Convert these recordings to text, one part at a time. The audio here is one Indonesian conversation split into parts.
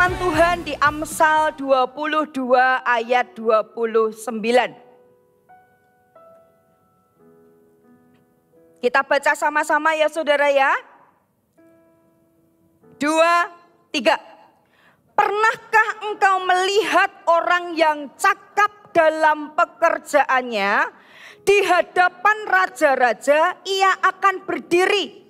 firman Tuhan di Amsal 22 ayat 29. Kita baca sama-sama ya saudara ya. 2, 3. Pernahkah engkau melihat orang yang cakap dalam pekerjaannya? Di hadapan raja-raja ia akan berdiri,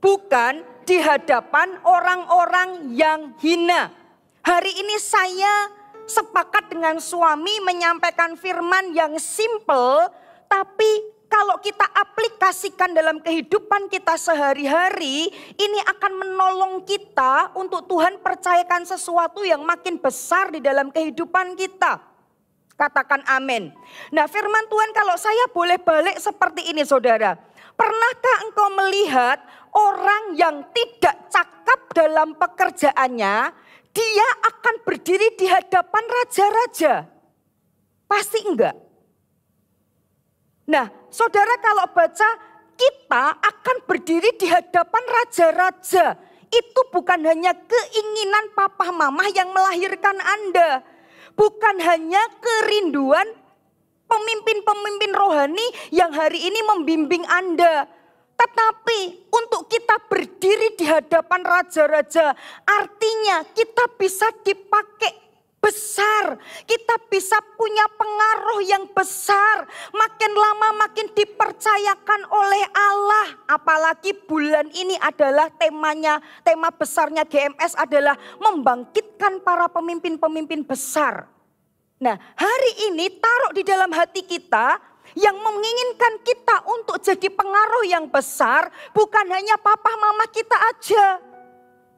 bukan di hadapan orang-orang yang hina. Hari ini saya sepakat dengan suami menyampaikan firman yang simple, tapi kalau kita aplikasikan dalam kehidupan kita sehari-hari, ini akan menolong kita untuk Tuhan percayakan sesuatu yang makin besar di dalam kehidupan kita. Katakan amin. Nah, firman Tuhan kalau saya boleh balik seperti ini saudara. Pernahkah engkau melihat orang yang tidak cakap dalam pekerjaannya, dia akan berdiri di hadapan raja-raja? Pasti enggak. Nah, saudara kalau baca, kita akan berdiri di hadapan raja-raja. Itu bukan hanya keinginan papa mama yang melahirkan Anda. Bukan hanya kerinduan pemimpin-pemimpin rohani yang hari ini membimbing Anda. Tetapi untuk kita berdiri di hadapan raja-raja, artinya kita bisa dipakai besar. Kita bisa punya pengaruh yang besar. Makin lama makin dipercayakan oleh Allah. Apalagi bulan ini adalah tema besarnya GMS adalah membangkitkan para pemimpin-pemimpin besar. Nah, hari ini taruh di dalam hati kita yang menginginkan kita untuk jadi pengaruh yang besar, bukan hanya papa mama kita aja.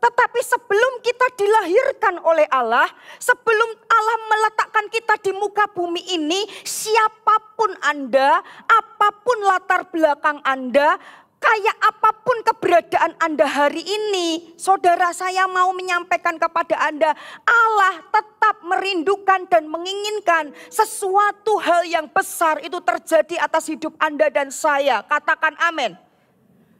Tetapi sebelum kita dilahirkan oleh Allah, sebelum Allah meletakkan kita di muka bumi ini, siapapun Anda, apapun latar belakang Anda, kayak apapun keberadaan Anda hari ini, saudara saya mau menyampaikan kepada Anda, Allah tetap merindukan dan menginginkan sesuatu hal yang besar itu terjadi atas hidup Anda dan saya. Katakan amin.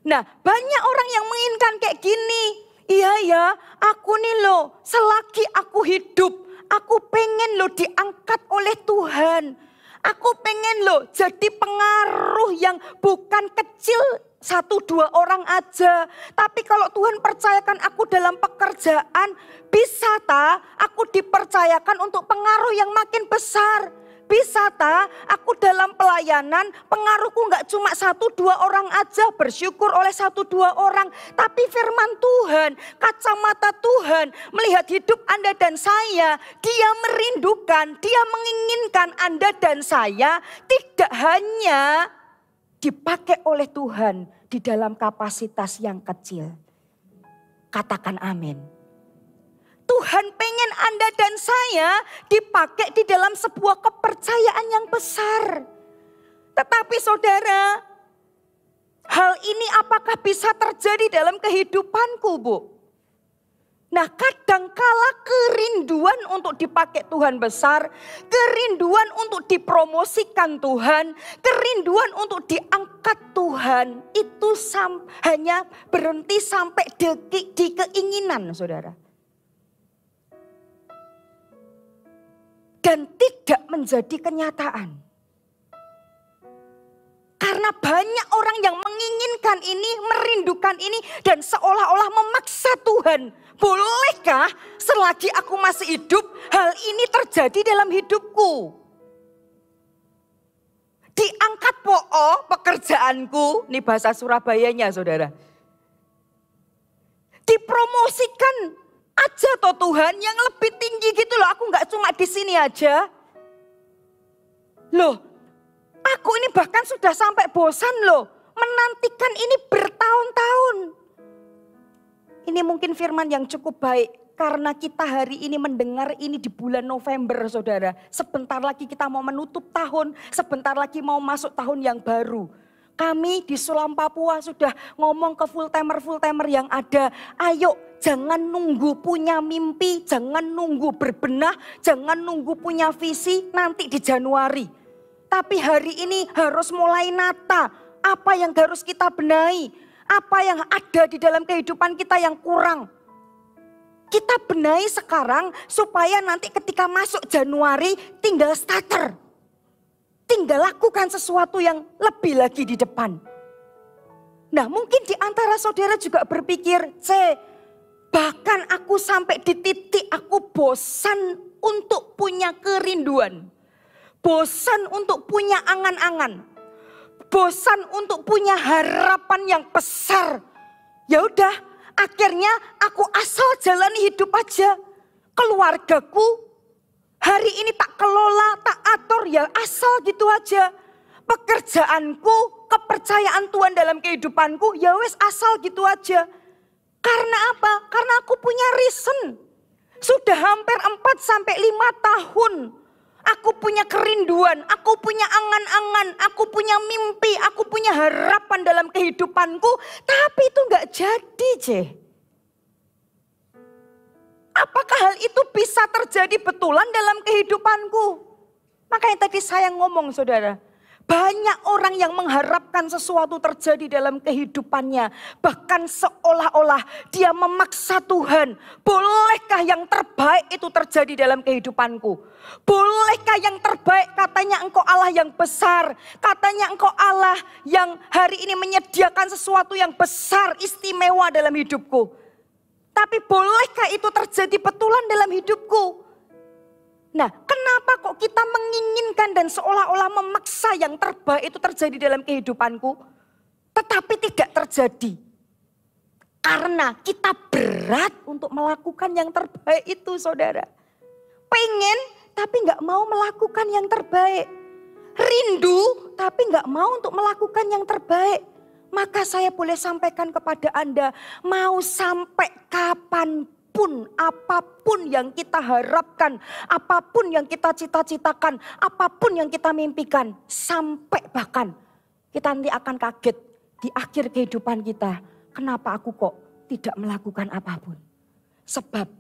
Nah, banyak orang yang menginginkan kayak gini. Iya ya, aku nih loh, selagi aku hidup, aku pengen loh diangkat oleh Tuhan. Aku pengen loh jadi pengaruh yang bukan kecil 1-2 orang aja. Tapi kalau Tuhan percayakan aku dalam pekerjaan, bisa tak aku dipercayakan untuk pengaruh yang makin besar. Bisa tak aku dalam pelayanan pengaruhku gak cuma 1-2 orang aja, bersyukur oleh 1-2 orang. Tapi firman Tuhan, kacamata Tuhan melihat hidup Anda dan saya. Dia merindukan, dia menginginkan Anda dan saya tidak hanya dipakai oleh Tuhan di dalam kapasitas yang kecil. Katakan amin. Tuhan pengen Anda dan saya dipakai di dalam sebuah kepercayaan yang besar. Tetapi saudara, hal ini apakah bisa terjadi dalam kehidupanku, Bu? Nah, kadangkala kerinduan untuk dipakai Tuhan besar, kerinduan untuk dipromosikan Tuhan, kerinduan untuk diangkat Tuhan, itu hanya berhenti sampai di keinginan, saudara. Dan tidak menjadi kenyataan. Karena banyak orang yang menginginkan ini, merindukan ini, dan seolah-olah memaksa Tuhan. Bolehkah selagi aku masih hidup, hal ini terjadi dalam hidupku? Diangkat pekerjaanku, ini bahasa Surabayanya saudara. Dipromosikan aja toh Tuhan yang lebih tinggi gitu loh. Aku gak cuma di sini aja. Loh, aku ini bahkan sudah sampai bosan loh. Menantikan ini bertahun-tahun. Ini mungkin firman yang cukup baik. Karena kita hari ini mendengar ini di bulan November saudara. Sebentar lagi kita mau menutup tahun. Sebentar lagi mau masuk tahun yang baru. Kami di Sulam Papua sudah ngomong ke full-timer yang ada. Ayo jangan nunggu punya mimpi, jangan nunggu berbenah, jangan nunggu punya visi nanti di Januari. Tapi hari ini harus mulai nata apa yang harus kita benahi. Apa yang ada di dalam kehidupan kita yang kurang. kita benahi sekarang supaya nanti ketika masuk Januari tinggal starter. Tinggal lakukan sesuatu yang lebih lagi di depan. Nah, mungkin di antara saudara juga berpikir, bahkan aku sampai di titik aku bosan untuk punya kerinduan. Bosan untuk punya angan-angan. Bosan untuk punya harapan yang besar. Ya udah, akhirnya aku asal jalani hidup aja. Keluargaku hari ini tak kelola, tak atur, ya asal gitu aja. Pekerjaanku, kepercayaan Tuhan dalam kehidupanku, ya wes asal gitu aja. Karena apa? Karena aku punya reason. Sudah hampir 4-5 tahun. Aku punya kerinduan, aku punya angan-angan, aku punya mimpi, aku punya harapan dalam kehidupanku. Tapi itu gak jadi, Apakah hal itu bisa terjadi betulan dalam kehidupanku? Makanya tadi saya ngomong, saudara. Banyak orang yang mengharapkan sesuatu terjadi dalam kehidupannya. Bahkan seolah-olah dia memaksa Tuhan. Bolehkah yang terbaik itu terjadi dalam kehidupanku? Bolehkah yang terbaik? Katanya engkau Allah yang besar. Katanya engkau Allah yang hari ini menyediakan sesuatu yang besar, istimewa dalam hidupku. Tapi bolehkah itu terjadi betulan dalam hidupku? Nah, kenapa kok kita menginginkan dan seolah-olah memaksa yang terbaik itu terjadi dalam kehidupanku, tetapi tidak terjadi? Karena kita berat untuk melakukan yang terbaik itu, saudara. Pengen, tapi gak mau melakukan yang terbaik. Rindu, tapi gak mau untuk melakukan yang terbaik. Maka saya boleh sampaikan kepada Anda, mau sampai kapanpun, apapun yang kita harapkan, apapun yang kita cita-citakan, apapun yang kita mimpikan, sampai bahkan kita nanti akan kaget di akhir kehidupan kita. Kenapa aku kok tidak melakukan apapun? Sebab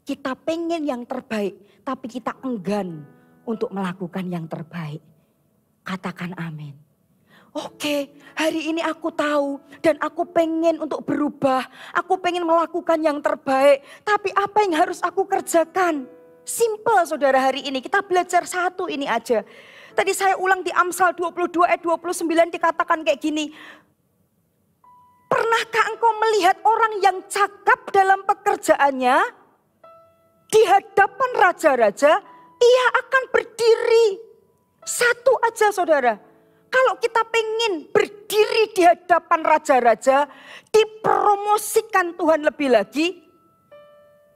kita pengen yang terbaik, tapi kita enggan untuk melakukan yang terbaik. Katakan amin. Oke, hari ini aku tahu dan aku pengen untuk berubah. Aku pengen melakukan yang terbaik. Tapi apa yang harus aku kerjakan? Simple, saudara, hari ini. Kita belajar satu ini aja. Tadi saya ulang di Amsal 22 ayat 29 dikatakan kayak gini. Pernahkah engkau melihat orang yang cakap dalam pekerjaannya? Di hadapan raja-raja, ia akan berdiri. Satu aja, saudara. Kalau kita pengen berdiri di hadapan raja-raja, dipromosikan Tuhan lebih lagi.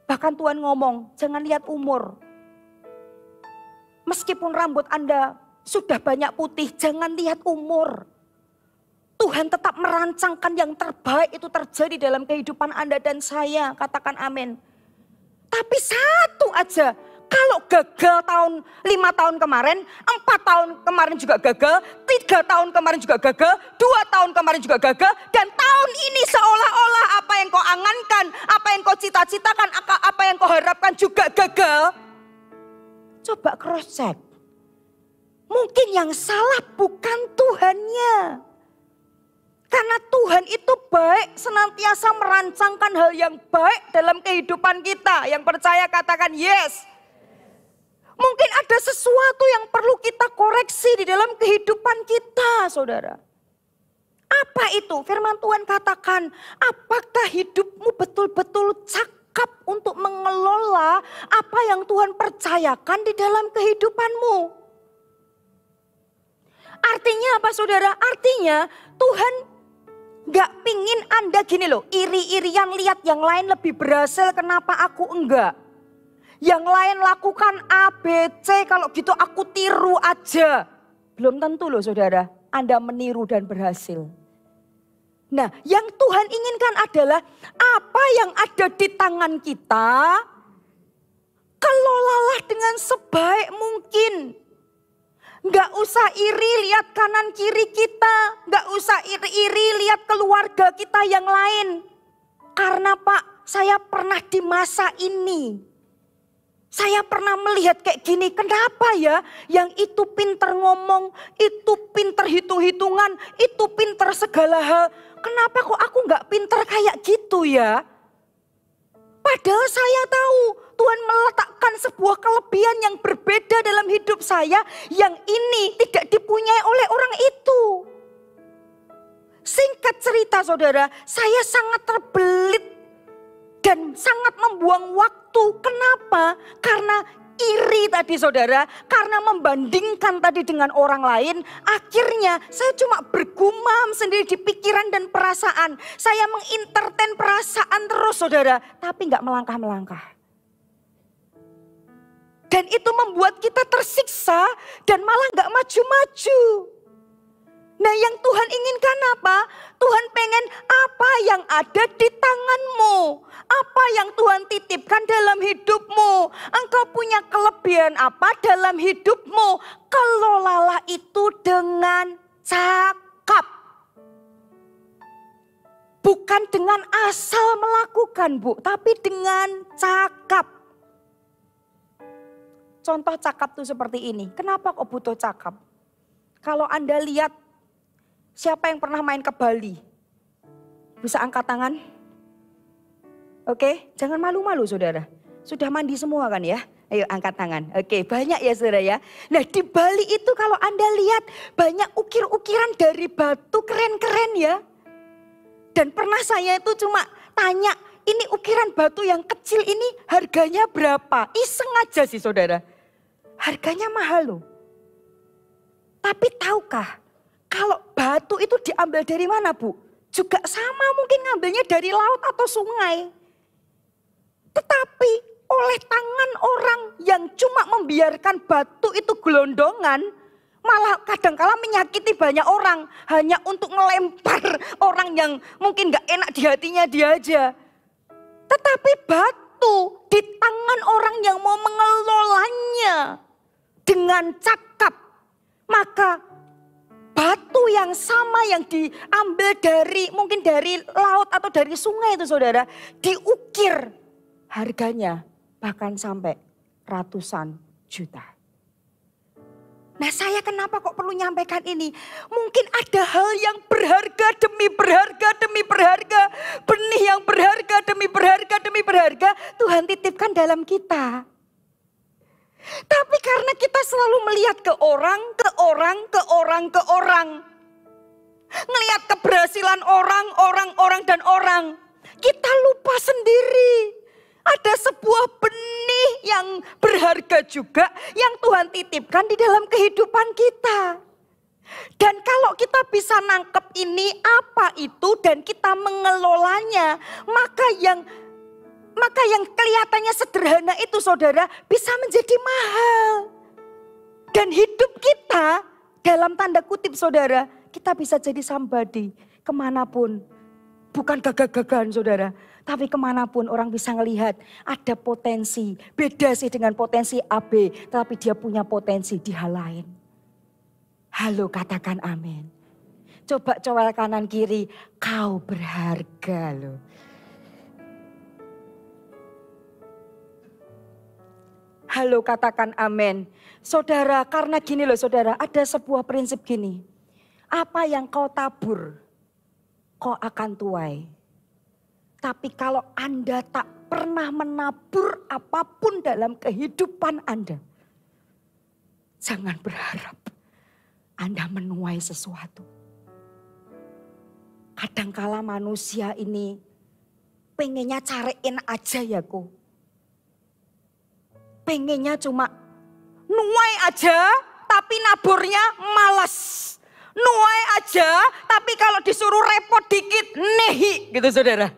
Bahkan Tuhan ngomong, jangan lihat umur. Meskipun rambut Anda sudah banyak putih, jangan lihat umur. Tuhan tetap merancangkan yang terbaik itu terjadi dalam kehidupan Anda dan saya. Katakan amin. Tapi satu aja. Kalau gagal 5 tahun kemarin, 4 tahun kemarin juga gagal, 3 tahun kemarin juga gagal, 2 tahun kemarin juga gagal, dan tahun ini seolah-olah apa yang kau angankan, apa yang kau cita-citakan, apa yang kau harapkan juga gagal. Coba cross check. Mungkin yang salah bukan Tuhannya. Karena Tuhan itu baik, senantiasa merancangkan hal yang baik dalam kehidupan kita. Yang percaya katakan yes. Mungkin ada sesuatu yang perlu kita koreksi di dalam kehidupan kita, saudara. Apa itu? Firman Tuhan katakan, apakah hidupmu betul-betul cakap untuk mengelola apa yang Tuhan percayakan di dalam kehidupanmu? Artinya apa, saudara? Artinya Tuhan gak pingin Anda gini loh, iri-irian lihat yang lain lebih berhasil, kenapa aku enggak? Yang lain lakukan A, B, C, kalau gitu aku tiru aja. Belum tentu loh, saudara, Anda meniru dan berhasil. Nah, yang Tuhan inginkan adalah apa yang ada di tangan kita, kelolalah dengan sebaik mungkin. Gak usah iri lihat kanan kiri kita, gak usah iri-iri lihat keluarga kita yang lain. Karena Pak, saya pernah di masa ini. Saya pernah melihat kayak gini, kenapa ya yang itu pinter ngomong, itu pinter hitung-hitungan, itu pinter segala hal. Kenapa kok aku gak pinter kayak gitu ya? Padahal saya tahu Tuhan meletakkan sebuah kelebihan yang berbeda dalam hidup saya yang ini tidak dipunyai oleh orang itu. Singkat cerita saudara, saya sangat terbelit dan sangat membuang waktu. Kenapa? Karena iri tadi saudara, karena membandingkan tadi dengan orang lain, akhirnya saya cuma bergumam sendiri di pikiran dan perasaan. Saya mengintertain perasaan terus saudara, tapi gak melangkah-melangkah. Dan itu membuat kita tersiksa dan malah gak maju-maju. Nah yang Tuhan inginkan apa? Tuhan pengen apa yang ada di tanganmu. Apa yang Tuhan titipkan dalam hidupmu. Engkau punya kelebihan apa dalam hidupmu. Kelolalah itu dengan cakap. Bukan dengan asal melakukan Bu, tapi dengan cakap. Contoh cakap tuh seperti ini. Kenapa kok butuh cakap? Kalau Anda lihat siapa yang pernah main ke Bali? Bisa angkat tangan? Oke, jangan malu-malu saudara. Sudah mandi semua kan ya? Ayo angkat tangan. Oke, banyak ya saudara ya. Nah di Bali itu kalau Anda lihat banyak ukir-ukiran dari batu keren-keren ya. Dan pernah saya itu cuma tanya, ini ukiran batu yang kecil ini harganya berapa? Iseng aja sih saudara. Harganya mahal loh. Tapi tahukah? Kalau batu itu diambil dari mana Bu? Juga sama mungkin ngambilnya dari laut atau sungai. Tetapi oleh tangan orang yang cuma membiarkan batu itu gelondongan, malah kadangkala menyakiti banyak orang. Hanya untuk melempar orang yang mungkin gak enak di hatinya dia aja. Tetapi batu di tangan orang yang mau mengelolanya dengan cakap, maka batu yang sama yang diambil dari mungkin dari laut atau dari sungai itu saudara, diukir harganya bahkan sampai ratusan juta. Nah saya kenapa kok perlu nyampaikan ini? Mungkin ada hal yang berharga demi berharga demi berharga. Benih yang berharga demi berharga demi berharga Tuhan titipkan dalam kita. Tapi karena kita selalu melihat ke orang, ke orang, ke orang, ke orang. Ngelihat keberhasilan orang dan orang. Kita lupa sendiri. Ada sebuah benih yang berharga juga yang Tuhan titipkan di dalam kehidupan kita. Dan kalau kita bisa nangkep ini apa itu dan kita mengelolanya, maka yang kelihatannya sederhana itu saudara bisa menjadi mahal. Dan hidup kita dalam tanda kutip saudara, kita bisa jadi somebody kemanapun. Bukan gagah-gagahan saudara, tapi kemanapun orang bisa ngelihat ada potensi. Beda sih dengan potensi AB, tapi dia punya potensi di hal lain. Halo katakan amin. Coba cowel kanan kiri, kau berharga loh. Halo katakan amin. Saudara, karena gini loh saudara, ada sebuah prinsip gini. Apa yang kau tabur, kau akan tuai. Tapi kalau Anda tak pernah menabur apapun dalam kehidupan Anda, jangan berharap Anda menuai sesuatu. Kadangkala manusia ini pengennya cariin aja ya kok. Pengennya cuma nuai aja tapi naburnya malas. Nuai aja tapi kalau disuruh repot dikit nehi gitu saudara.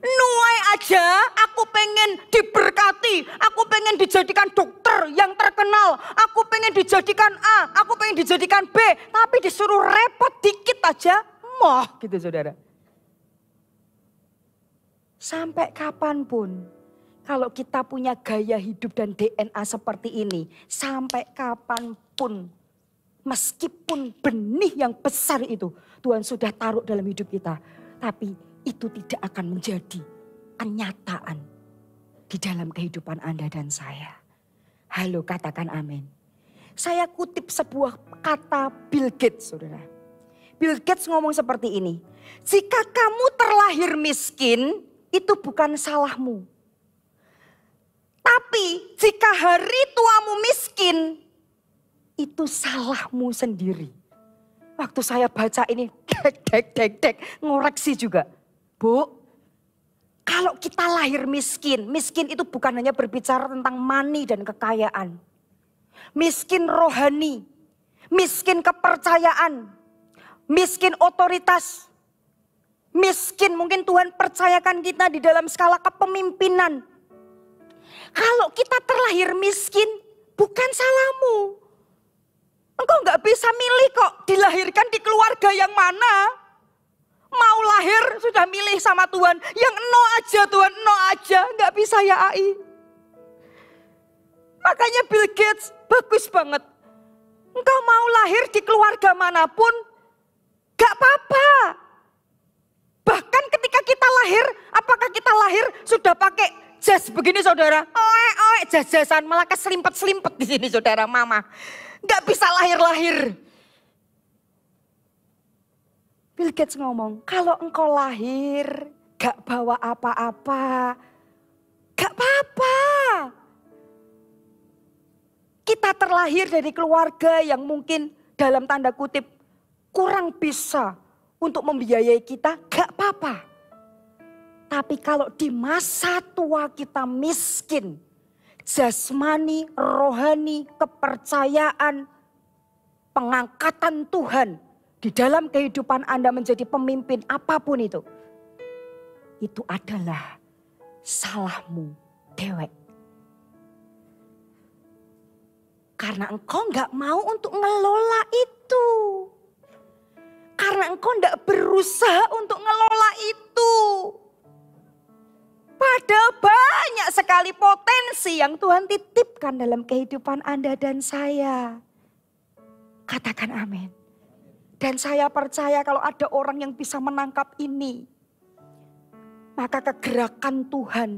Nuai aja aku pengen diberkati. Aku pengen dijadikan dokter yang terkenal. Aku pengen dijadikan A, aku pengen dijadikan B. Tapi disuruh repot dikit aja moh gitu saudara. Sampai kapanpun. Kalau kita punya gaya hidup dan DNA seperti ini, sampai kapanpun, meskipun benih yang besar itu Tuhan sudah taruh dalam hidup kita, tapi itu tidak akan menjadi kenyataan di dalam kehidupan Anda dan saya. Halo katakan amin. Saya kutip sebuah kata Bill Gates saudara. Bill Gates ngomong seperti ini, jika kamu terlahir miskin, itu bukan salahmu. Tapi jika hari tuamu miskin, itu salahmu sendiri. Waktu saya baca ini, dek, ngoreksi juga. Bu, kalau kita lahir miskin, miskin itu bukan hanya berbicara tentang money dan kekayaan. Miskin rohani, miskin kepercayaan, miskin otoritas. Miskin mungkin Tuhan percayakan kita di dalam skala kepemimpinan. Kalau kita terlahir miskin, bukan salahmu. Engkau gak bisa milih kok dilahirkan di keluarga yang mana. Mau lahir sudah milih sama Tuhan. Yang eno aja Tuhan, eno aja. Gak bisa ya Ai. Makanya Bill Gates bagus banget. Engkau mau lahir di keluarga manapun, gak apa-apa. Bahkan ketika kita lahir, apakah kita lahir sudah pakai jas begini saudara? Jas-jasan malah keselimpet-selimpet di sini saudara mama. Gak bisa lahir-lahir. Bill Gates ngomong, kalau engkau lahir gak bawa apa-apa, gak apa-apa. Kita terlahir dari keluarga yang mungkin dalam tanda kutip kurang bisa untuk membiayai kita, gak apa-apa. Tapi kalau di masa tua kita miskin, jasmani, rohani, kepercayaan, pengangkatan Tuhan di dalam kehidupan Anda menjadi pemimpin apapun itu adalah salahmu dewek. Karena engkau gak mau untuk ngelola itu. Karena engkau gak berusaha untuk ngelola itu. Padahal banyak sekali potensi yang Tuhan titipkan dalam kehidupan Anda dan saya. Katakan amin. Dan saya percaya kalau ada orang yang bisa menangkap ini, maka kegerakan Tuhan.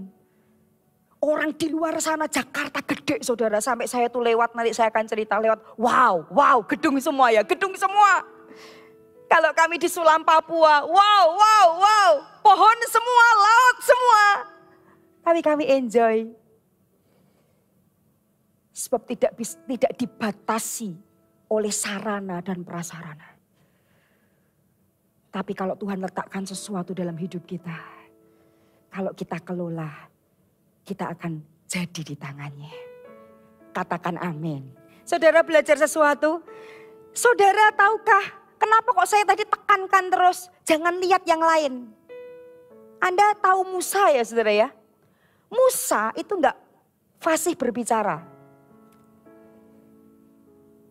Orang di luar sana Jakarta gede saudara. Sampai saya tuh lewat, nanti saya akan cerita lewat. Wow, gedung semua ya, gedung semua. Kalau kami di Sulam Papua, wow. Pohon semua, laut semua. Tapi kami enjoy. Sebab tidak dibatasi oleh sarana dan prasarana. Tapi kalau Tuhan letakkan sesuatu dalam hidup kita, kalau kita kelola, kita akan jadi di tangannya. Katakan amin. Saudara belajar sesuatu? Saudara tahukah kenapa kok saya tadi tekankan terus jangan lihat yang lain? Anda tahu Musa ya saudara ya? Musa itu enggak fasih berbicara.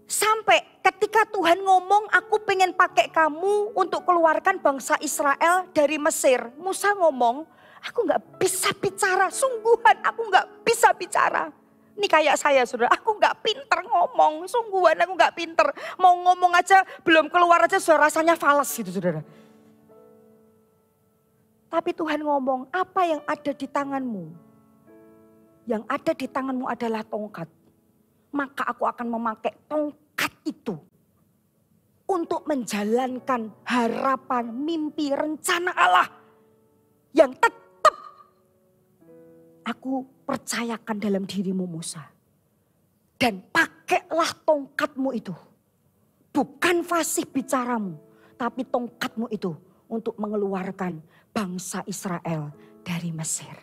Sampai ketika Tuhan ngomong aku pengen pakai kamu untuk keluarkan bangsa Israel dari Mesir. Musa ngomong aku enggak bisa bicara, sungguhan aku enggak bisa bicara. Ini kayak saya saudara, aku enggak pinter ngomong, sungguhan aku enggak pinter. Mau ngomong aja belum keluar aja sudah rasanya fales gitu saudara. Tapi Tuhan ngomong apa yang ada di tanganmu? Yang ada di tanganmu adalah tongkat. Maka aku akan memakai tongkat itu. Untuk menjalankan harapan, mimpi, rencana Allah. Yang tetap aku percayakan dalam dirimu Musa. Dan pakailah tongkatmu itu. Bukan fasih bicaramu. Tapi tongkatmu itu untuk mengeluarkan bangsa Israel dari Mesir.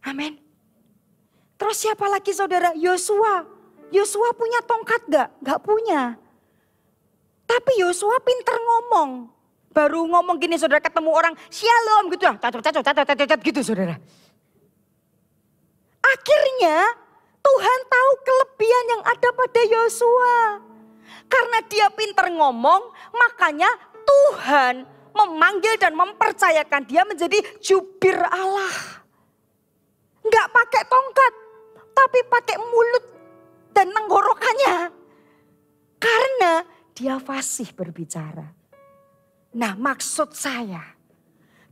Amin. Terus siapa lagi saudara? Yosua. Yosua punya tongkat gak? Gak punya. Tapi Yosua pinter ngomong. Baru ngomong gini saudara ketemu orang. Shalom gitu lah. Cacat gitu saudara. Akhirnya Tuhan tahu kelebihan yang ada pada Yosua. Karena dia pinter ngomong. Makanya Tuhan memanggil dan mempercayakan dia menjadi jubir Allah. Enggak pakai tongkat, tapi pakai mulut dan tenggorokannya. Karena dia fasih berbicara. Nah maksud saya,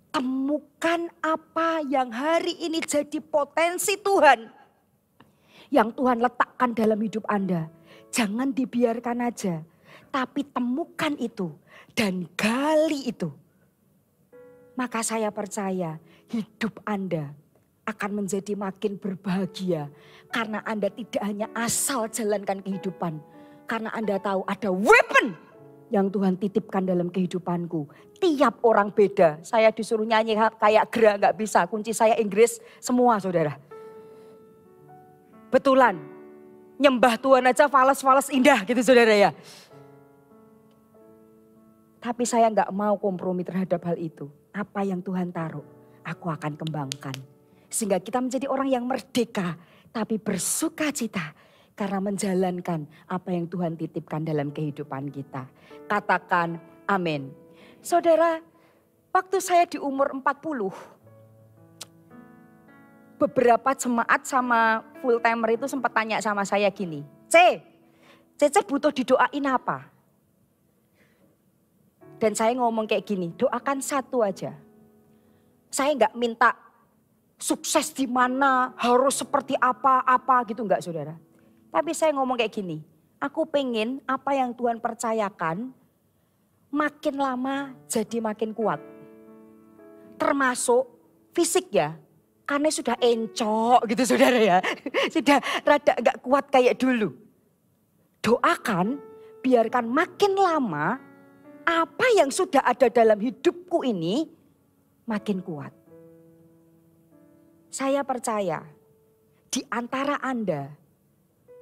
temukan apa yang hari ini jadi potensi Tuhan. Yang Tuhan letakkan dalam hidup Anda. Jangan dibiarkan aja, tapi temukan itu dan gali itu. Maka saya percaya hidup Anda akan menjadi makin berbahagia. Karena Anda tidak hanya asal jalankan kehidupan. Karena Anda tahu ada weapon yang Tuhan titipkan dalam kehidupanku. Tiap orang beda. Saya disuruh nyanyi kayak Gra gak bisa. Kunci saya Inggris semua saudara. Betulan. Nyembah Tuhan aja fales-fales indah gitu saudara ya. Tapi saya gak mau kompromi terhadap hal itu. Apa yang Tuhan taruh, aku akan kembangkan. Sehingga kita menjadi orang yang merdeka, tapi bersuka cita. Karena menjalankan apa yang Tuhan titipkan dalam kehidupan kita. Katakan amin. Saudara, waktu saya di umur 40, beberapa jemaat sama full timer itu sempat tanya sama saya gini. Cece butuh didoain apa? Dan saya ngomong kayak gini, doakan satu aja. Saya nggak minta sukses di mana, harus seperti apa gitu nggak saudara. Tapi saya ngomong kayak gini, aku pengen apa yang Tuhan percayakan makin lama jadi makin kuat. Termasuk fisik ya, karena sudah encok gitu saudara ya. Sudah rada nggak kuat kayak dulu. Doakan, biarkan makin lama apa yang sudah ada dalam hidupku ini makin kuat. Saya percaya di antara Anda,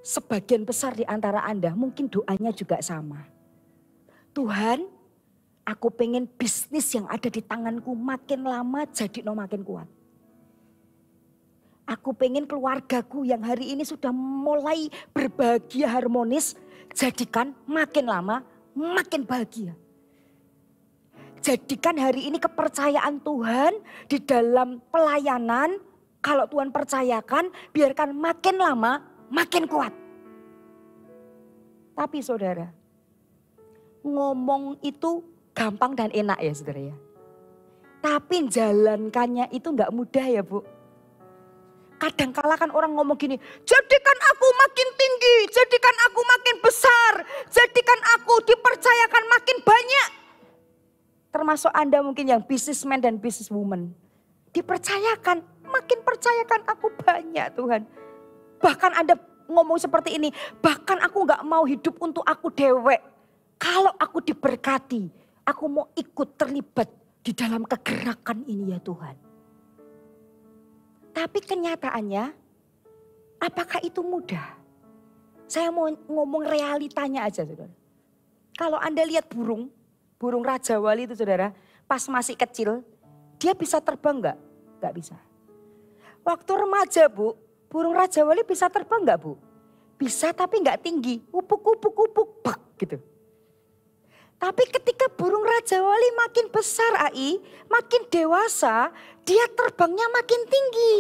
sebagian besar di antara Anda mungkin doanya juga sama. Tuhan, aku pengen bisnis yang ada di tanganku makin lama jadi makin kuat. Aku pengen keluargaku yang hari ini sudah mulai berbahagia harmonis, jadikan makin lama makin bahagia. Jadikan hari ini kepercayaan Tuhan di dalam pelayanan, kalau Tuhan percayakan biarkan makin lama makin kuat. Tapi saudara, ngomong itu gampang dan enak ya saudara ya. Tapi jalankannya itu gak mudah ya Bu. Kadangkala kan orang ngomong gini, jadikan aku makin tinggi, jadikan aku makin besar, jadikan aku dipercayakan makin banyak. Termasuk Anda mungkin yang businessman dan businesswoman. Dipercayakan, makin percayakan aku banyak Tuhan. Bahkan Anda ngomong seperti ini, bahkan aku gak mau hidup untuk aku dewek. Kalau aku diberkati, aku mau ikut terlibat di dalam kegerakan ini ya Tuhan. Tapi kenyataannya, apakah itu mudah? Saya mau ngomong realitanya aja saudara. Kalau Anda lihat burung Raja Wali itu saudara, pas masih kecil, dia bisa terbang enggak? Enggak bisa. Waktu remaja Bu, burung Raja Wali bisa terbang enggak Bu? Bisa tapi enggak tinggi, upuk-upuk-upuk, bak gitu. Tapi ketika burung Raja Wali makin besar makin dewasa, dia terbangnya makin tinggi.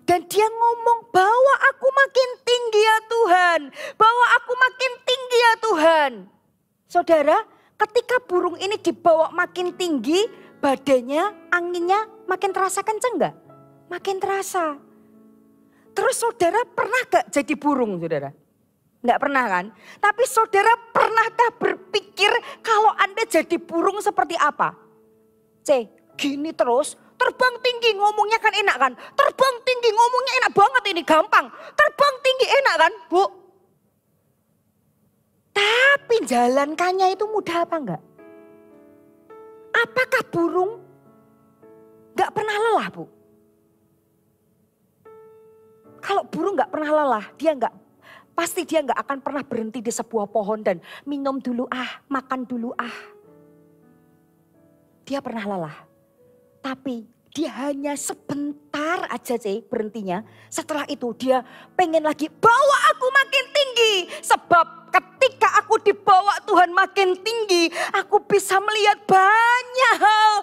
Dan dia ngomong, bawa aku makin tinggi ya Tuhan, bawa aku makin tinggi ya Tuhan. Saudara, ketika burung ini dibawa makin tinggi, badannya, anginnya makin terasa kenceng enggak? Makin terasa. Terus saudara pernah gak jadi burung saudara? Enggak pernah kan? Tapi saudara pernahkah berpikir kalau Anda jadi burung seperti apa? Gini terus, terbang tinggi ngomongnya kan enak kan? Terbang tinggi ngomongnya enak banget ini, gampang. Terbang tinggi enak kan Bu? Tapi jalankannya itu mudah apa enggak? Apakah burung enggak pernah lelah Bu? Kalau burung enggak pernah lelah, pasti dia enggak akan pernah berhenti di sebuah pohon dan minum dulu makan dulu Dia pernah lelah. Tapi dia hanya sebentar aja berhentinya. Setelah itu dia pengen lagi, bawa aku makin tinggi. Sebab ketika aku dibawa Tuhan makin tinggi, aku bisa melihat banyak hal.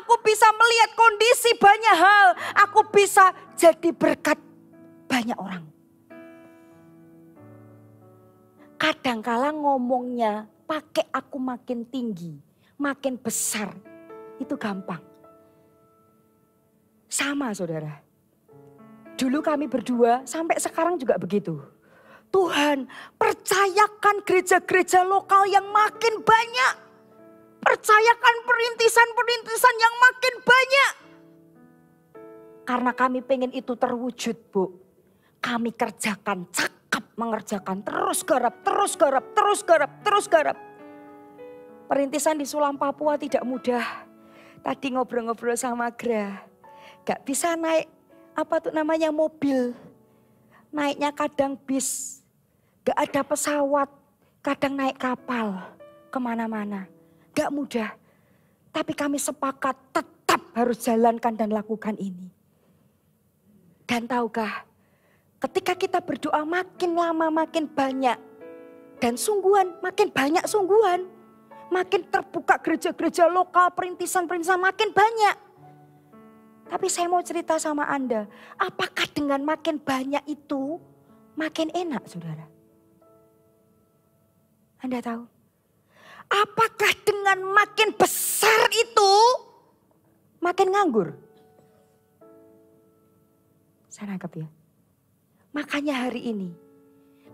Aku bisa melihat kondisi banyak hal. Aku bisa jadi berkat banyak orang. Kadangkala ngomongnya pakai aku makin tinggi, makin besar. Itu gampang. Sama saudara. Dulu kami berdua sampai sekarang juga begitu. Tuhan percayakan gereja-gereja lokal yang makin banyak. percayakan perintisan-perintisan yang makin banyak. Karena kami pengen itu terwujud, Bu. Kami kerjakan, cakap mengerjakan, terus garap, terus garap, terus garap, terus garap. Perintisan di Sulam Papua tidak mudah. Tadi ngobrol-ngobrol sama Gra, gak bisa naik mobil. Naiknya kadang bis, gak ada pesawat, kadang naik kapal kemana-mana. Gak mudah, tapi kami sepakat tetap harus jalankan dan lakukan ini. Dan tahukah, ketika kita berdoa makin lama makin banyak. Dan sungguhan, makin banyak sungguhan. Makin terbuka gereja-gereja lokal, perintisan-perintisan makin banyak. Tapi saya mau cerita sama Anda, apakah dengan makin banyak itu makin enak, saudara? Anda tahu? Apakah dengan makin besar itu makin nganggur? Saya nangkep ya. Makanya hari ini,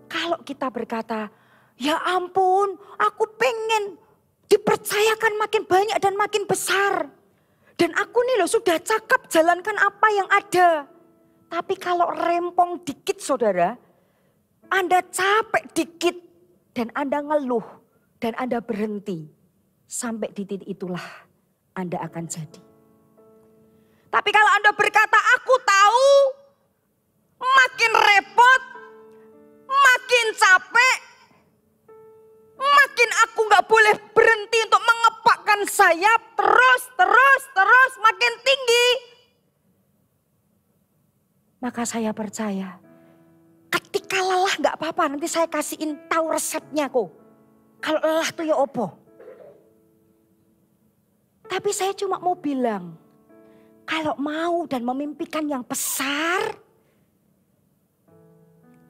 kalau kita berkata, ya ampun, aku pengen dipercayakan makin banyak dan makin besar. Dan aku nih loh sudah cakap jalankan apa yang ada. Tapi kalau rempong dikit saudara, Anda capek dikit dan Anda ngeluh dan Anda berhenti. Sampai di titik itulah Anda akan jadi. Tapi kalau Anda berkata aku tahu, makin repot, makin capek, makin aku gak boleh berhenti untuk mengepakkan sayap terus makin tinggi. Maka saya percaya ketika lelah gak apa-apa, nanti saya kasihin tahu resepnya kok. Kalau lelah tuh ya opo. Tapi saya cuma mau bilang, kalau mau dan memimpikan yang besar,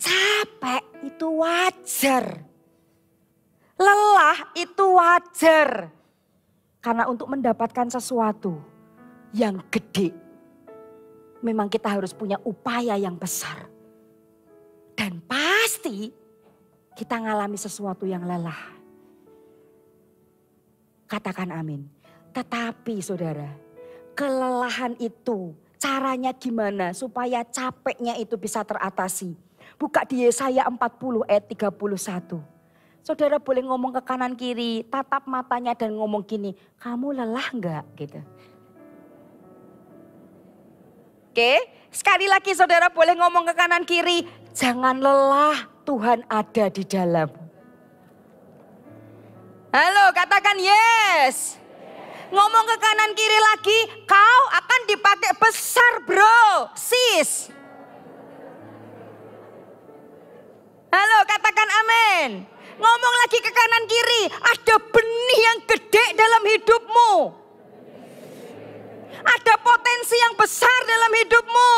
capek itu wajar. Lelah itu wajar. Karena untuk mendapatkan sesuatu yang gede, memang kita harus punya upaya yang besar. Dan pasti kita ngalami sesuatu yang lelah. Katakan amin. Tetapi saudara, kelelahan itu caranya gimana supaya capeknya itu bisa teratasi. Buka di Yesaya 40 ayat 31. Saudara boleh ngomong ke kanan kiri, tatap matanya dan ngomong gini, kamu lelah enggak? Gitu. Oke, sekali lagi saudara boleh ngomong ke kanan kiri, jangan lelah, Tuhan ada di dalam. Halo, katakan yes. Ngomong ke kanan kiri lagi, kau akan dipakai besar bro, sis. Halo, katakan amin. Ngomong lagi ke kanan kiri, ada benih yang gede dalam hidupmu. Ada potensi yang besar dalam hidupmu.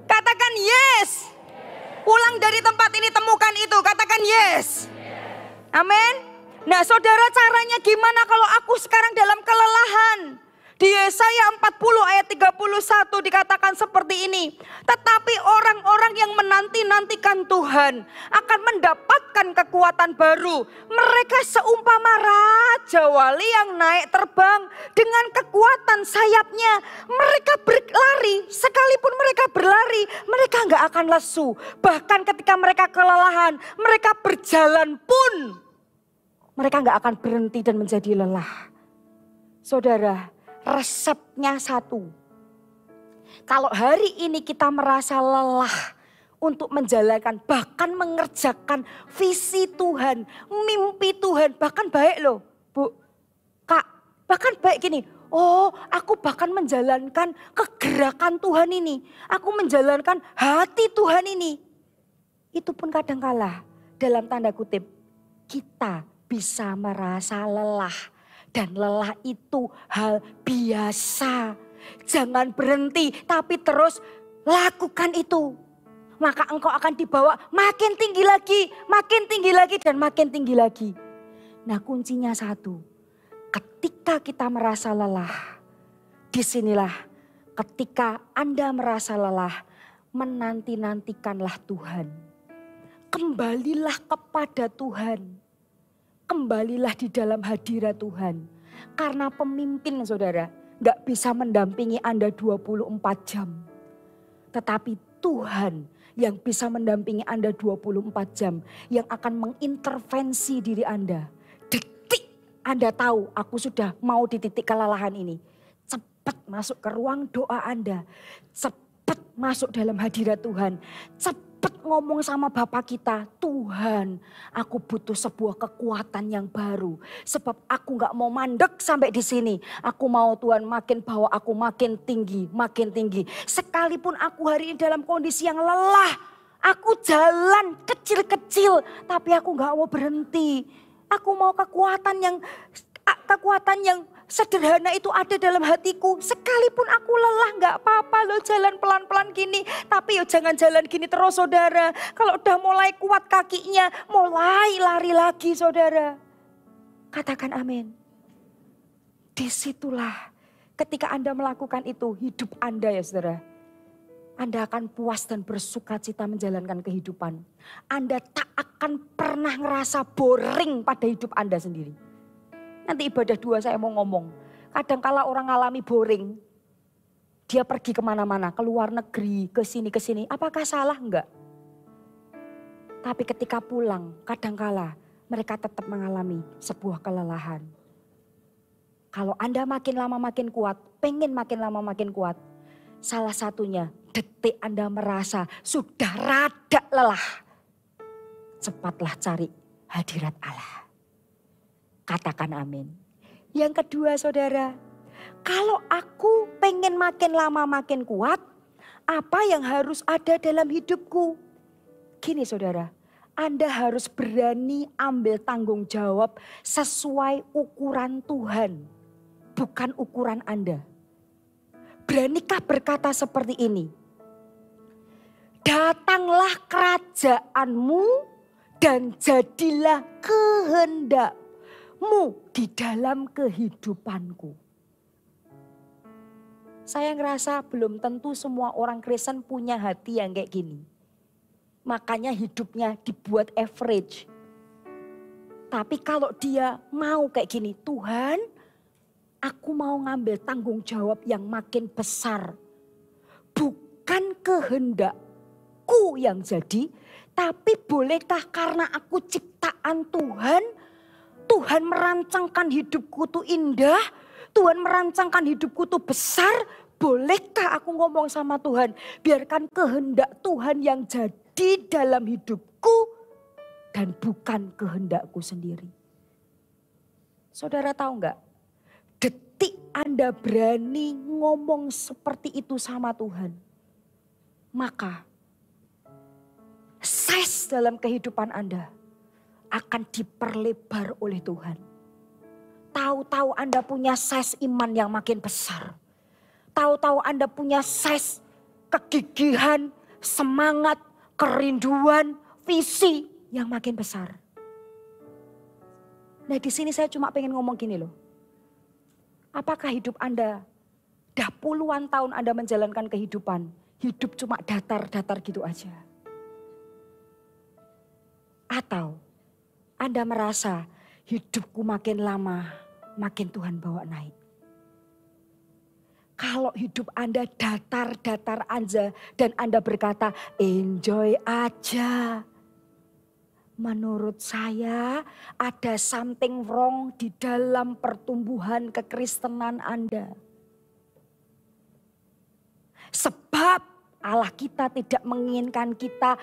Katakan yes. Ulang dari tempat ini temukan itu, katakan yes. Amin. Nah saudara, caranya gimana kalau aku sekarang dalam kelelahan? Di Yesaya 40 ayat 31 dikatakan seperti ini. Tetapi orang-orang yang menanti-nantikan Tuhan akan mendapatkan kekuatan baru. Mereka seumpama raja wali yang naik terbang dengan kekuatan sayapnya. Mereka berlari, sekalipun mereka berlari, mereka nggak akan lesu. Bahkan ketika mereka kelelahan, mereka berjalan pun mereka nggak akan berhenti dan menjadi lelah. Saudara, resepnya satu. Kalau hari ini kita merasa lelah untuk menjalankan, bahkan mengerjakan visi Tuhan, mimpi Tuhan, bahkan baik loh Bu, Kak, bahkan baik gini. Oh, aku bahkan menjalankan kegerakan Tuhan ini. Aku menjalankan hati Tuhan ini. Itu pun kadang kala dalam tanda kutip kita bisa merasa lelah. Dan lelah itu hal biasa. Jangan berhenti tapi terus lakukan itu. Maka engkau akan dibawa makin tinggi lagi dan makin tinggi lagi. Nah kuncinya satu. Ketika kita merasa lelah, disinilah ketika Anda merasa lelah, menanti-nantikanlah Tuhan. Kembalilah kepada Tuhan. kembalilah di dalam hadirat Tuhan. Karena pemimpin saudara gak bisa mendampingi Anda 24 jam. Tetapi Tuhan yang bisa mendampingi Anda 24 jam. Yang akan mengintervensi diri Anda. Detik Anda tahu aku sudah mau di titik kelelahan ini. Cepat masuk ke ruang doa Anda. Cepat masuk dalam hadirat Tuhan. Cepat ngomong sama Bapa kita. Tuhan, aku butuh sebuah kekuatan yang baru. Sebab aku gak mau mandek sampai di sini. Aku mau Tuhan makin bawa aku makin tinggi, makin tinggi. Sekalipun aku hari ini dalam kondisi yang lelah. Aku jalan kecil-kecil, tapi aku gak mau berhenti. Aku mau kekuatan yang sederhana itu ada dalam hatiku. Sekalipun aku lelah gak apa-apa loh jalan pelan-pelan gini. Tapi yo jangan jalan gini terus saudara. Kalau udah mulai kuat kakinya, mulai lari lagi saudara. Katakan amin. Disitulah ketika Anda melakukan itu hidup Anda ya saudara. Anda akan puas dan bersuka cita menjalankan kehidupan. Anda tak akan pernah ngerasa boring pada hidup Anda sendiri. Nanti ibadah 2 saya mau ngomong. Kadangkala orang ngalami boring. Dia pergi kemana-mana, ke luar negeri, ke sini. Apakah salah? Enggak. Tapi ketika pulang, kadangkala mereka tetap mengalami sebuah kelelahan. Kalau Anda makin lama makin kuat, pengen makin lama makin kuat. Salah satunya, detik Anda merasa sudah rada lelah. Cepatlah cari hadirat Allah. Katakan amin. Yang kedua saudara, kalau aku pengen makin lama makin kuat, apa yang harus ada dalam hidupku? Gini saudara, Anda harus berani ambil tanggung jawab sesuai ukuran Tuhan, bukan ukuran Anda. Beranikah berkata seperti ini? Datanglah kerajaanmu dan jadilah kehendak di dalam kehidupanku. Saya ngerasa belum tentu semua orang Kristen punya hati yang kayak gini. Makanya hidupnya dibuat average. Tapi kalau dia mau kayak gini, Tuhan, aku mau ngambil tanggung jawab yang makin besar. Bukan kehendakku yang jadi, tapi bolehkah karena aku ciptaan Tuhan, Tuhan merancangkan hidupku tuh indah, Tuhan merancangkan hidupku tuh besar. Bolehkah aku ngomong sama Tuhan, biarkan kehendak Tuhan yang jadi dalam hidupku dan bukan kehendakku sendiri. Saudara tahu nggak? Detik Anda berani ngomong seperti itu sama Tuhan, maka size dalam kehidupan Anda akan diperlebar oleh Tuhan. Tahu-tahu Anda punya size iman yang makin besar. Tahu-tahu Anda punya size kegigihan, semangat, kerinduan, visi yang makin besar. Nah di sini saya cuma pengen ngomong gini loh. Apakah hidup Anda, dah puluhan tahun Anda menjalankan kehidupan, hidup cuma datar-datar gitu aja? Atau Anda merasa hidupku makin lama, makin Tuhan bawa naik. Kalau hidup Anda datar-datar aja dan Anda berkata enjoy aja. Menurut saya ada something wrong di dalam pertumbuhan kekristenan Anda. Sebab Allah kita tidak menginginkan kita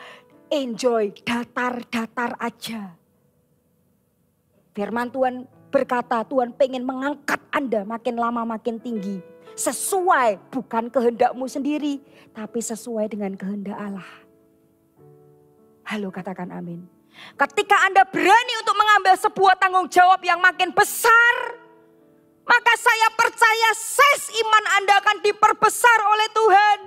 enjoy datar-datar aja. Firman Tuhan berkata Tuhan pengen mengangkat Anda makin lama makin tinggi. Sesuai bukan kehendakmu sendiri, tapi sesuai dengan kehendak Allah. Halo katakan amin. Ketika Anda berani untuk mengambil sebuah tanggung jawab yang makin besar, maka saya percaya size iman Anda akan diperbesar oleh Tuhan.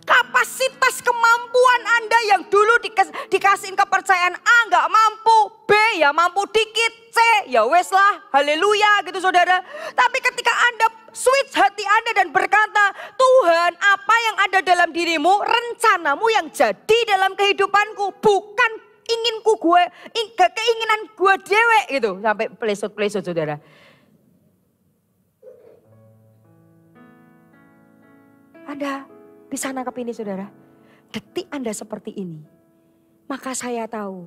Kapasitas kemampuan Anda yang dulu dikasihin kepercayaan A nggak mampu, B ya mampu dikit, C ya wes lah, haleluya gitu saudara. Tapi ketika Anda switch hati Anda dan berkata, Tuhan apa yang ada dalam dirimu, rencanamu yang jadi dalam kehidupanku, bukan inginku gue, keinginan gue dewe gitu. Sampai pelesut-pelesut saudara. Anda bisa nangkep ini saudara. Detik Anda seperti ini. Maka saya tahu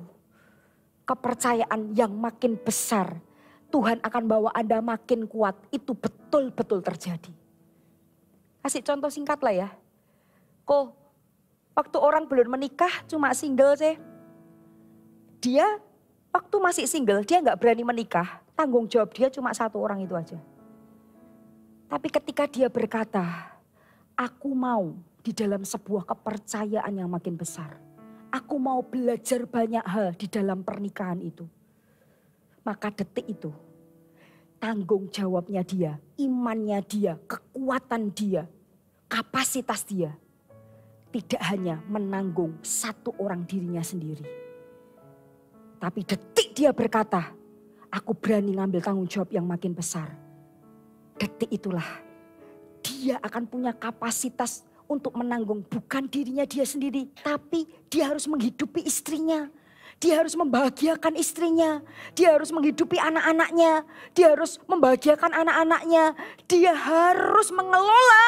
kepercayaan yang makin besar. Tuhan akan bawa Anda makin kuat. Itu betul-betul terjadi. Kasih contoh singkat lah ya. Kok waktu orang belum menikah cuma single sih. Dia waktu masih single dia gak berani menikah. Tanggung jawab dia cuma satu orang itu aja. Tapi ketika dia berkata, aku mau di dalam sebuah kepercayaan yang makin besar. Aku mau belajar banyak hal di dalam pernikahan itu. Maka detik itu tanggung jawabnya dia, imannya dia, kekuatan dia, kapasitas dia. Tidak hanya menanggung satu orang dirinya sendiri. Tapi detik dia berkata, aku berani ngambil tanggung jawab yang makin besar. Detik itulah dia akan punya kapasitas untuk menanggung bukan dirinya dia sendiri. Tapi dia harus menghidupi istrinya. Dia harus membahagiakan istrinya. Dia harus menghidupi anak-anaknya. Dia harus membahagiakan anak-anaknya. Dia harus mengelola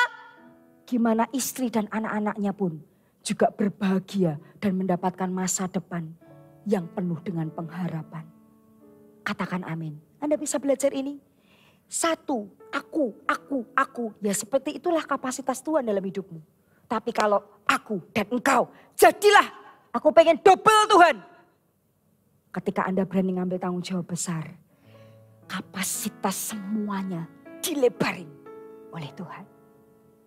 gimana istri dan anak-anaknya pun juga berbahagia dan mendapatkan masa depan yang penuh dengan pengharapan. Katakan amin. Anda bisa belajar ini. Satu, aku. Ya seperti itulah kapasitas Tuhan dalam hidupmu. Tapi kalau aku dan engkau, jadilah aku pengen double Tuhan. Ketika Anda berani ngambil tanggung jawab besar, kapasitas semuanya dilebarin oleh Tuhan.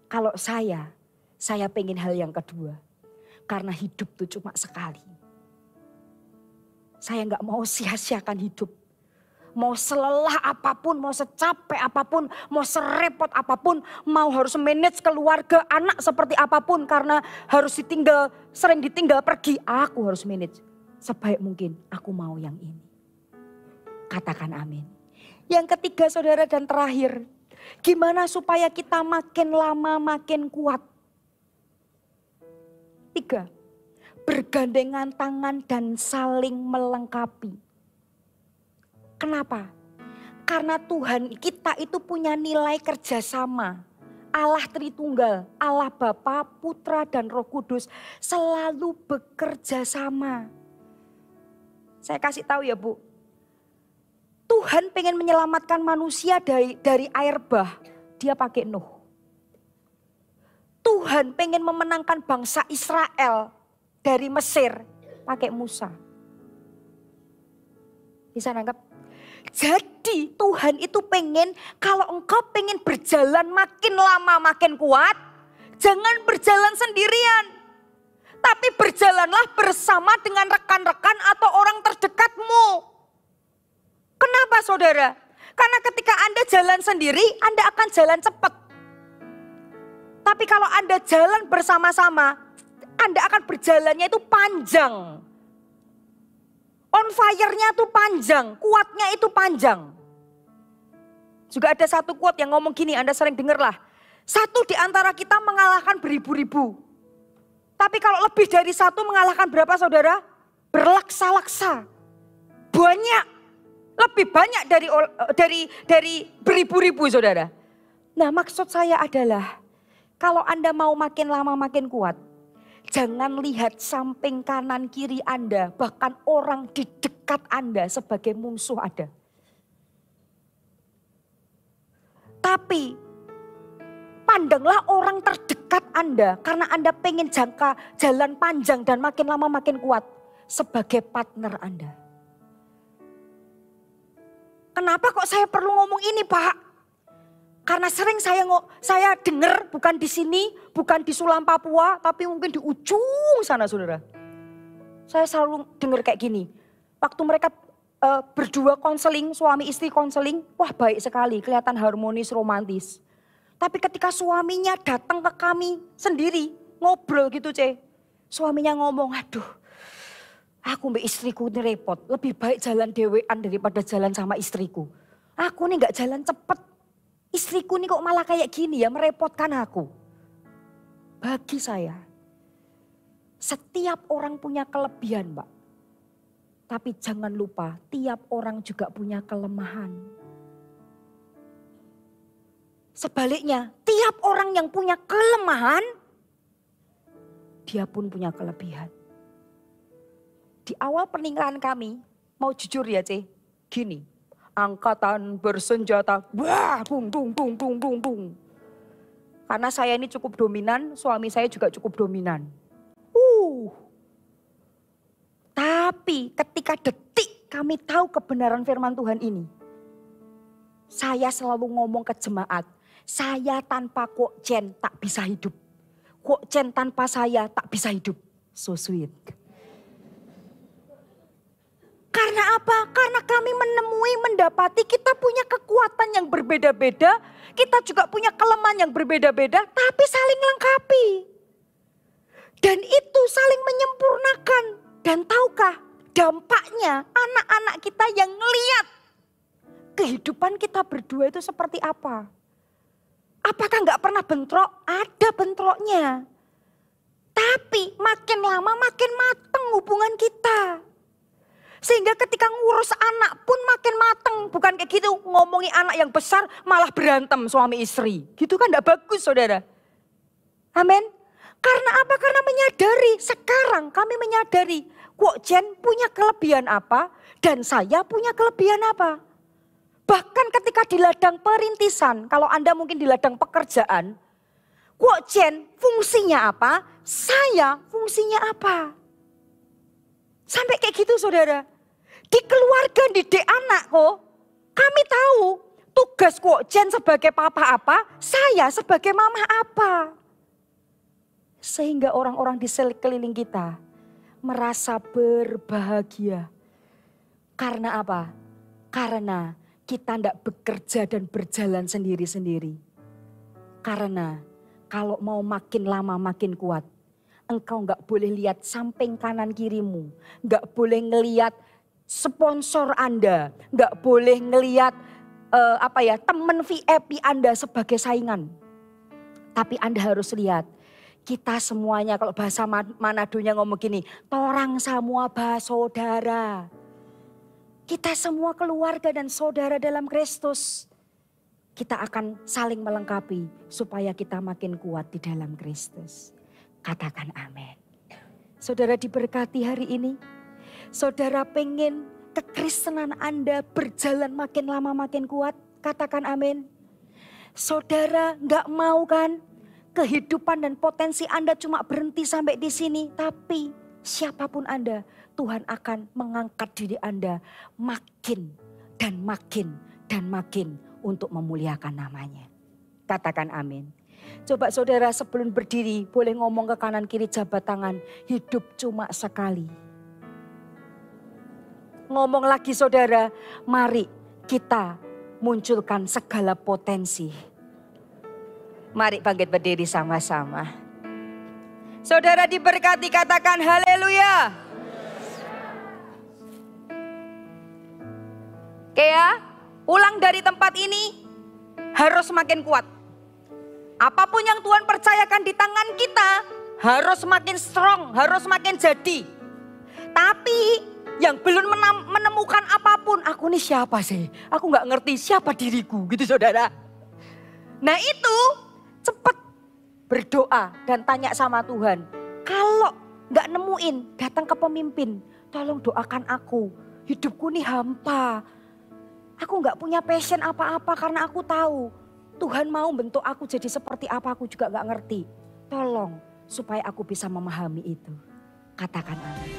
Kalau saya pengen hal yang kedua. Karena hidup itu cuma sekali. Saya gak mau sia-siakan hidup. Mau selelah apapun, mau secapek apapun, mau serepot apapun, mau harus manage keluarga, anak seperti apapun. Karena harus sering ditinggal pergi, aku harus manage. Sebaik mungkin aku mau yang ini. Katakan amin. Yang ketiga saudara dan terakhir, gimana supaya kita makin lama makin kuat? 3, bergandengan tangan dan saling melengkapi. Kenapa? Karena Tuhan kita itu punya nilai kerjasama. Allah Tritunggal, Allah Bapa, Putra dan Roh Kudus selalu bekerja sama. Saya kasih tahu ya Bu. Tuhan pengen menyelamatkan manusia dari air bah. Dia pakai Nuh. Tuhan pengen memenangkan bangsa Israel dari Mesir. Pakai Musa. Bisa nangkep? Jadi Tuhan itu pengen kalau engkau pengen berjalan makin lama makin kuat. Jangan berjalan sendirian. Tapi berjalanlah bersama dengan rekan-rekan atau orang terdekatmu. Kenapa saudara? Karena ketika Anda jalan sendiri, Anda akan jalan cepat. Tapi kalau Anda jalan bersama-sama, Anda akan berjalannya itu panjang. On fire-nya itu panjang, kuatnya itu panjang. Juga ada satu quote yang ngomong gini, Anda sering dengar lah. Satu di antara kita mengalahkan beribu-ribu. Tapi kalau lebih dari satu mengalahkan berapa saudara? Berlaksa-laksa. Banyak. Lebih banyak dari beribu-ribu saudara. Nah maksud saya adalah kalau Anda mau makin lama makin kuat. Jangan lihat samping kanan kiri Anda. Bahkan orang di dekat Anda sebagai musuh ada. Tapi pandanglah orang terdekat Anda. Karena Anda pengen jangka jalan panjang dan makin lama makin kuat. Sebagai partner Anda. Kenapa kok saya perlu ngomong ini Pak? Karena sering saya dengar bukan di sini, bukan di Sulam Papua, tapi mungkin di ujung sana saudara. Saya selalu dengar kayak gini. Waktu mereka berdua konseling, suami istri konseling, wah baik sekali, kelihatan harmonis, romantis. Tapi ketika suaminya datang ke kami sendiri, ngobrol gitu suaminya ngomong, aduh aku mbak istriku ini repot, lebih baik jalan dewean daripada jalan sama istriku. Aku nih gak jalan cepet. Istriku nih kok malah kayak gini ya, merepotkan aku. Bagi saya, setiap orang punya kelebihan Mbak. Tapi jangan lupa, tiap orang juga punya kelemahan. Sebaliknya, tiap orang yang punya kelemahan, dia pun punya kelebihan. Di awal pernikahan kami, mau jujur ya C, gini. Angkatan bersenjata, wah, bung, bung, bung, bung, bung, bung. Karena saya ini cukup dominan, suami saya juga cukup dominan. Tapi ketika detik kami tahu kebenaran firman Tuhan ini. Saya selalu ngomong ke jemaat, saya tanpa Kok Chen tak bisa hidup. Kok Chen tanpa saya tak bisa hidup. So sweet. Karena apa? Karena kami mendapati kita punya kekuatan yang berbeda-beda. Kita juga punya kelemahan yang berbeda-beda, tapi saling melengkapi. Dan itu saling menyempurnakan. Dan tahukah dampaknya anak-anak kita yang ngeliat kehidupan kita berdua itu seperti apa? Apakah nggak pernah bentrok? Ada bentroknya. Tapi makin lama makin mateng hubungan kita. Sehingga ketika ngurus anak pun makin mateng. Bukan kayak gitu, ngomongi anak yang besar malah berantem suami istri. Gitu kan gak bagus saudara. Amin. Karena apa? Karena sekarang kami menyadari. Kok Jen punya kelebihan apa dan saya punya kelebihan apa. Bahkan ketika di ladang perintisan, kalau Anda mungkin di ladang pekerjaan. Kok Jen fungsinya apa, saya fungsinya apa. Sampai kayak gitu saudara. Di keluarga didik anak kok. Kami tahu tugas Kok Jen sebagai papa apa, saya sebagai mama apa. Sehingga orang-orang di sekeliling kita merasa berbahagia. Karena apa? Karena kita tidak bekerja dan berjalan sendiri-sendiri. Karena kalau mau makin lama makin kuat. Engkau nggak boleh lihat samping kanan kirimu. Nggak boleh ngelihat sponsor Anda. Nggak boleh ngelihat teman VIP Anda sebagai saingan. Tapi Anda harus lihat. Kita semuanya kalau bahasa Manadonya ngomong gini. Torang semua saudara. Kita semua keluarga dan saudara dalam Kristus. Kita akan saling melengkapi supaya kita makin kuat di dalam Kristus. Katakan amin. Saudara diberkati hari ini. Saudara pengen kekristenan Anda berjalan makin lama makin kuat. Katakan amin. Saudara gak mau kan kehidupan dan potensi Anda cuma berhenti sampai di sini. Tapi siapapun Anda, Tuhan akan mengangkat diri Anda makin dan makin dan makin untuk memuliakan namanya. Katakan amin. Coba saudara sebelum berdiri boleh ngomong ke kanan kiri jabat tangan. Hidup cuma sekali. Ngomong lagi saudara, mari kita munculkan segala potensi. Mari bangkit berdiri sama-sama. Saudara diberkati, katakan haleluya. Oke ya, pulang dari tempat ini harus makin kuat. Apapun yang Tuhan percayakan di tangan kita harus makin strong, harus makin jadi. Tapi yang belum menemukan apapun, aku ini siapa sih? Aku gak ngerti siapa diriku gitu saudara. Nah itu cepat berdoa dan tanya sama Tuhan. Kalau gak nemuin, datang ke pemimpin. Tolong doakan aku, hidupku ini hampa. Aku gak punya passion apa-apa karena aku tahu. Tuhan mau bentuk aku jadi seperti apa aku juga gak ngerti. Tolong supaya aku bisa memahami itu. Katakan amin.